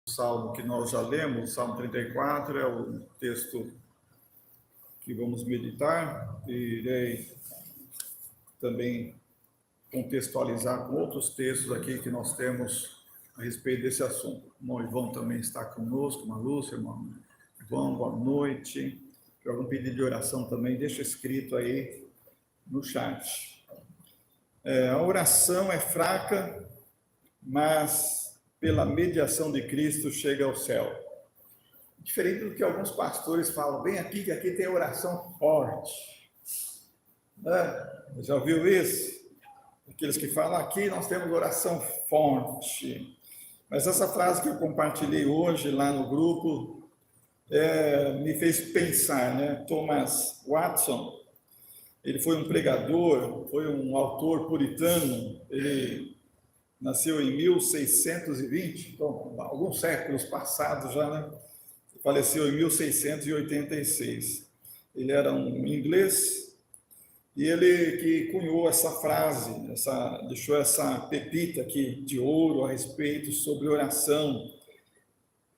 Salmo que nós já lemos, Salmo 34, é o texto que vamos meditar. Irei também contextualizar com outros textos aqui que nós temos a respeito desse assunto. O irmão Ivão também está conosco, irmã Lúcia, irmão Ivão, boa noite. Se algum pedido de oração também, deixa escrito aí no chat. A oração é fraca, mas pela mediação de Cristo chega ao céu. Diferente do que alguns pastores falam, bem aqui, que aqui tem oração forte. Já ouviu isso? Aqueles que falam, aqui nós temos oração forte. Mas essa frase que eu compartilhei hoje lá no grupo me fez pensar, né? Thomas Watson, ele foi um pregador, foi um autor puritano, ele nasceu em 1620, então, alguns séculos passados já, né? Faleceu em 1686. Ele era um inglês e ele que cunhou essa frase, deixou essa pepita aqui de ouro a respeito sobre oração.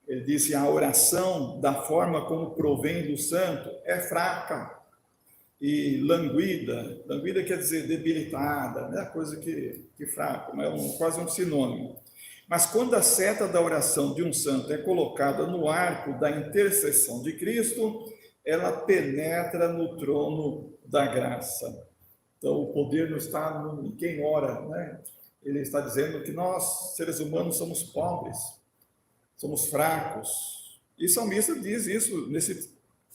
Ele disse: a oração, da forma como provém do santo, é fraca e languida. Languida quer dizer debilitada, né? Coisa que fraca, mas quase um sinônimo. Mas quando a seta da oração de um santo é colocada no arco da intercessão de Cristo, ela penetra no trono da graça. Então, o poder não está em quem ora, né? Ele está dizendo que nós, seres humanos, somos pobres, somos fracos. E o salmista diz isso nesse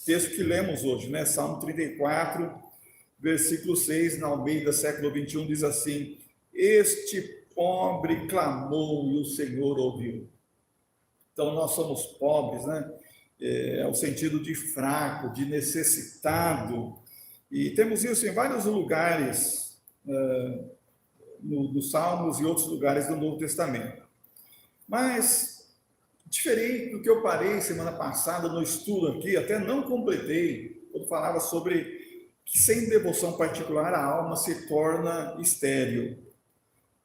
texto que lemos hoje, né? Salmo 34, versículo 6, na Almeida, século 21, diz assim: este pobre clamou e o Senhor ouviu. Então, nós somos pobres, né? É o sentido de fraco, de necessitado. E temos isso em vários lugares dos Salmos e outros lugares do Novo Testamento. Mas, diferente do que eu parei semana passada no estudo aqui, até não completei, quando falava sobre que sem devoção particular a alma se torna estéril.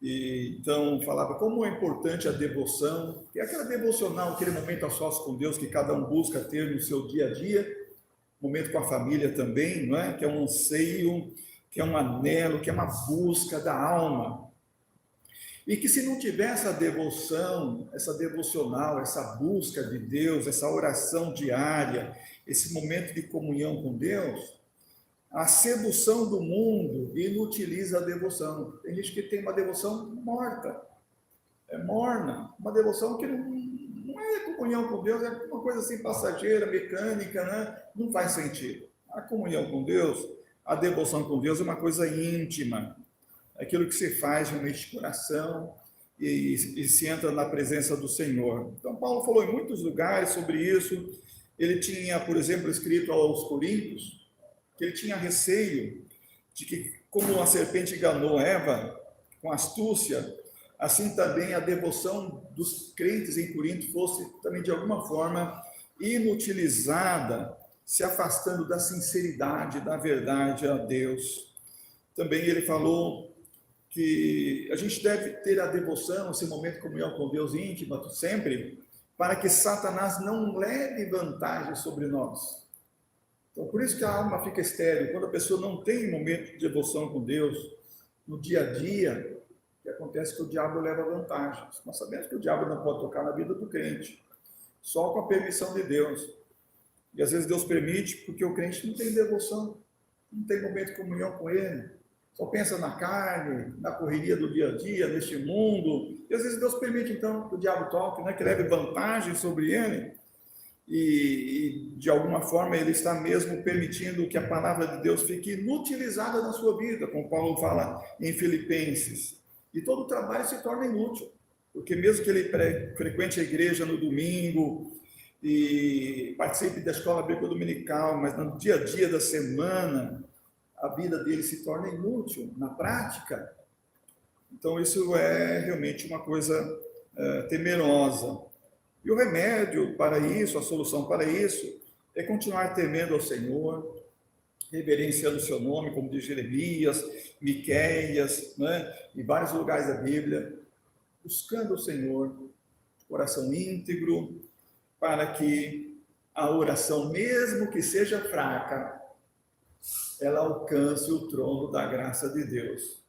E, então, falava como é importante a devoção, que é aquela devocional, aquele momento a sós com Deus que cada um busca ter no seu dia a dia, momento com a família também, não é? Que é um anseio, que é um anelo, que é uma busca da alma. E que se não tiver essa devoção, essa devocional, essa busca de Deus, essa oração diária, esse momento de comunhão com Deus, a sedução do mundo inutiliza a devoção. Tem gente que tem uma devoção morta, morna, uma devoção que não é comunhão com Deus, é uma coisa assim passageira, mecânica, né? Não faz sentido. A comunhão com Deus, a devoção com Deus é uma coisa íntima, é aquilo que se faz realmente de coração e se entra na presença do Senhor. Então, Paulo falou em muitos lugares sobre isso. Ele tinha, por exemplo, escrito aos Coríntios, que ele tinha receio de que, como a serpente enganou Eva com astúcia, assim também a devoção dos crentes em Corinto fosse também de alguma forma inutilizada, se afastando da sinceridade, da verdade a Deus. Também ele falou que a gente deve ter a devoção, esse momento de comunhão com Deus íntima, sempre, para que Satanás não leve vantagem sobre nós. Então, por isso que a alma fica estéril. Quando a pessoa não tem momento de devoção com Deus, no dia a dia, o que acontece é que o diabo leva vantagens. Nós sabemos que o diabo não pode tocar na vida do crente, só com a permissão de Deus. E às vezes Deus permite porque o crente não tem devoção, não tem momento de comunhão com Ele, só pensa na carne, na correria do dia a dia, neste mundo. E às vezes Deus permite então que o diabo toque, né, que leve vantagem sobre ele. E de alguma forma ele está mesmo permitindo que a palavra de Deus fique inutilizada na sua vida, como Paulo fala em Filipenses. E todo o trabalho se torna inútil, porque mesmo que ele frequente a igreja no domingo e participe da escola bíblica dominical, mas no dia a dia da semana, a vida dele se torna inútil na prática. Então isso é realmente uma coisa temerosa. E o remédio para isso, a solução para isso, é continuar temendo ao Senhor, reverenciando o seu nome, como diz Jeremias, Miqueias, né? Em vários lugares da Bíblia, buscando o Senhor, coração íntegro, para que a oração, mesmo que seja fraca, ela alcance o trono da graça de Deus.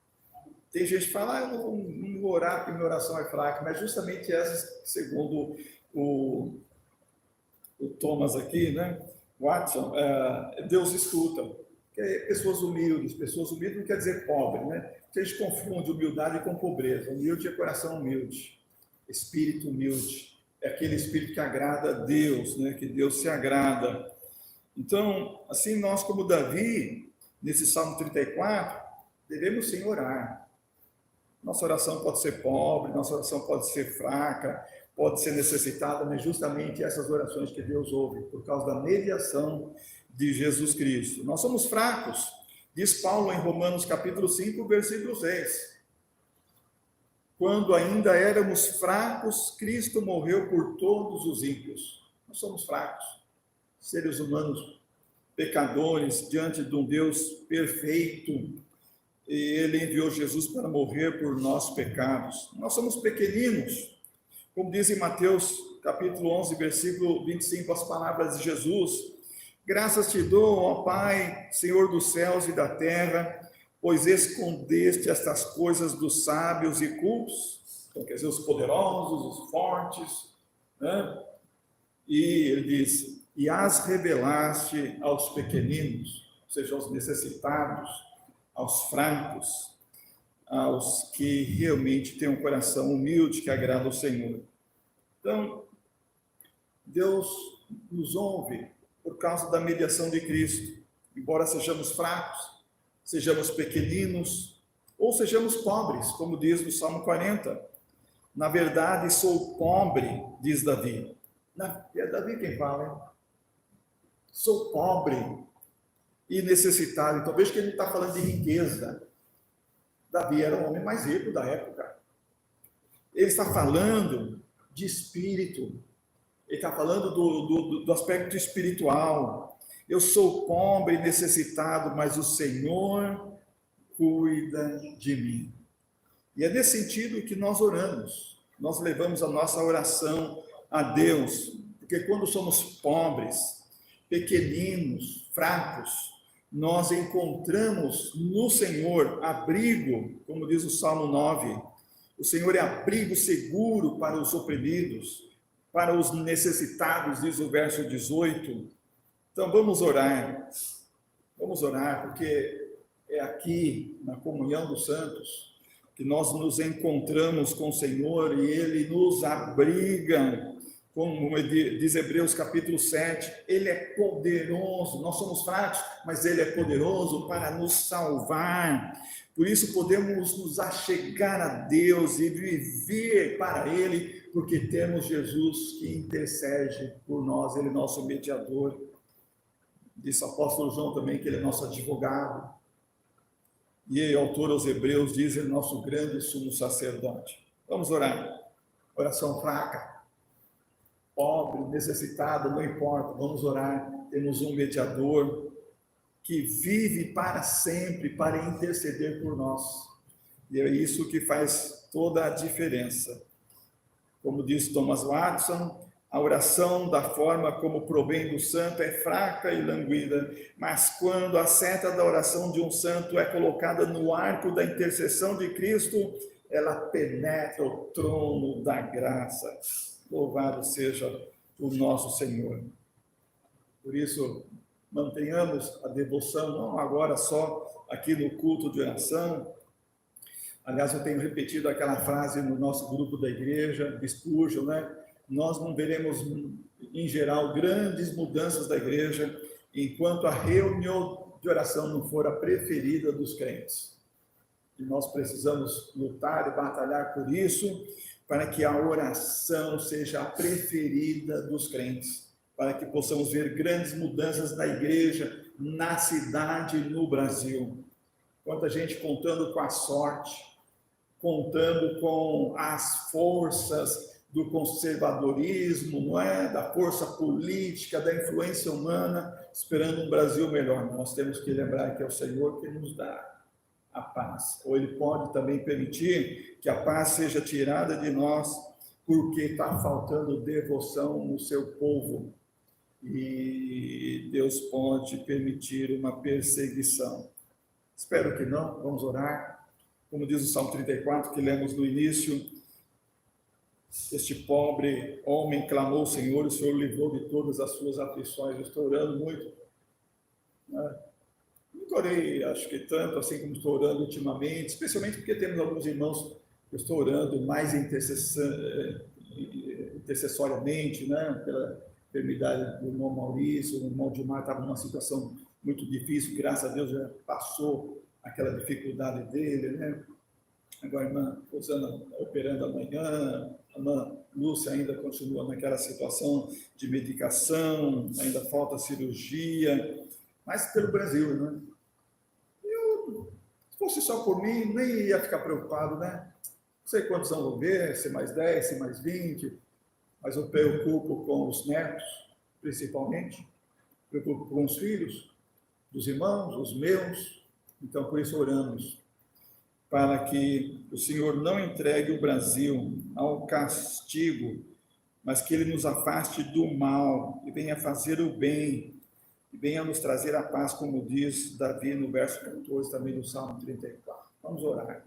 Tem gente que fala, eu não vou orar porque minha oração é fraca, mas justamente essa, segundo o Thomas aqui, né? Watson, Deus escuta. Pessoas humildes não quer dizer pobre, né? Porque a gente confunde humildade com pobreza. Humilde é coração humilde, espírito humilde. É aquele espírito que agrada a Deus, né? Que Deus se agrada. Então, assim, nós como Davi, nesse Salmo 34, devemos sim orar. Nossa oração pode ser pobre, nossa oração pode ser fraca, pode ser necessitada, mas justamente essas orações que Deus ouve, por causa da mediação de Jesus Cristo. Nós somos fracos, diz Paulo em Romanos capítulo 5, versículo 6. Quando ainda éramos fracos, Cristo morreu por todos os ímpios. Nós somos fracos, seres humanos pecadores, diante de um Deus perfeito, e ele enviou Jesus para morrer por nossos pecados. Nós somos pequeninos, como diz em Mateus capítulo 11, versículo 25, as palavras de Jesus: graças te dou, ó Pai, Senhor dos céus e da terra, pois escondeste estas coisas dos sábios e cultos, então quer dizer, os poderosos, os fortes, né? E ele diz, e as revelaste aos pequeninos, ou seja, aos necessitados, aos fracos, aos que realmente têm um coração humilde que agrada ao Senhor. Então, Deus nos ouve por causa da mediação de Cristo, embora sejamos fracos, sejamos pequeninos, ou sejamos pobres, como diz no Salmo 40. Na verdade, sou pobre, diz Davi. É Davi quem fala, hein? Sou pobre e necessitado. Então, veja que ele está falando de riqueza. Davi era o homem mais rico da época. Ele está falando de espírito. Ele está falando do aspecto espiritual. Eu sou pobre e necessitado, mas o Senhor cuida de mim. E é nesse sentido que nós oramos. Nós levamos a nossa oração a Deus, porque quando somos pobres, pequeninos, fracos, nós encontramos no Senhor abrigo, como diz o Salmo 9. O Senhor é abrigo seguro para os oprimidos, para os necessitados, diz o verso 18. Então vamos orar, porque é aqui, na comunhão dos santos, que nós nos encontramos com o Senhor e Ele nos abriga, como diz Hebreus capítulo 7, Ele é poderoso, nós somos fracos, mas Ele é poderoso para nos salvar. Por isso podemos nos achegar a Deus e viver para Ele, porque temos Jesus que intercede por nós, Ele é nosso mediador. Disse o apóstolo João também que Ele é nosso advogado. E o autor aos Hebreus diz, Ele é nosso grande sumo sacerdote. Vamos orar. Oração fraca, pobre, necessitado, não importa, vamos orar. Temos um mediador que vive para sempre para interceder por nós. E é isso que faz toda a diferença. Como diz Thomas Watson, a oração da forma como provém do santo é fraca e languida, mas quando a seta da oração de um santo é colocada no arco da intercessão de Cristo, ela penetra o trono da graça. Louvado seja o nosso Senhor. Por isso, mantenhamos a devoção, não agora só aqui no culto de oração. Aliás, eu tenho repetido aquela frase no nosso grupo da igreja, de Spurgeon, né? Nós não veremos, em geral, grandes mudanças da igreja enquanto a reunião de oração não for a preferida dos crentes. E nós precisamos lutar e batalhar por isso, para que a oração seja a preferida dos crentes, para que possamos ver grandes mudanças na igreja, na cidade e no Brasil. Quanta gente contando com a sorte, contando com as forças do conservadorismo, não é? Da força política, da influência humana, esperando um Brasil melhor. Nós temos que lembrar que é o Senhor que nos dá a paz. Ou Ele pode também permitir que a paz seja tirada de nós porque está faltando devoção no seu povo e Deus pode permitir uma perseguição. Espero que não, vamos orar. Como diz o Salmo 34, que lemos no início, este pobre homem clamou ao Senhor, o Senhor livrou de todas as suas aflições. Eu estou orando muito, né? Nunca orei, acho que tanto assim como estou orando ultimamente, especialmente porque temos alguns irmãos que eu estou orando mais intercessoriamente, né? Pela enfermidade do irmão Maurício, o irmão Dilmar estava numa situação muito difícil, graças a Deus já passou aquela dificuldade dele, né? Agora a irmã Rosana operando amanhã, a irmã Lúcia ainda continua naquela situação de medicação, ainda falta cirurgia, mas pelo Brasil, né? Se fosse só por mim, nem ia ficar preocupado, né? Não sei quantos vão morrer, se mais 10, se mais 20, mas eu preocupo com os netos, principalmente, preocupo com os filhos, dos irmãos, os meus, então por isso oramos, para que o Senhor não entregue o Brasil ao castigo, mas que Ele nos afaste do mal e venha fazer o bem, e venha nos trazer a paz, como diz Davi no verso 14 também do Salmo 34. Vamos orar.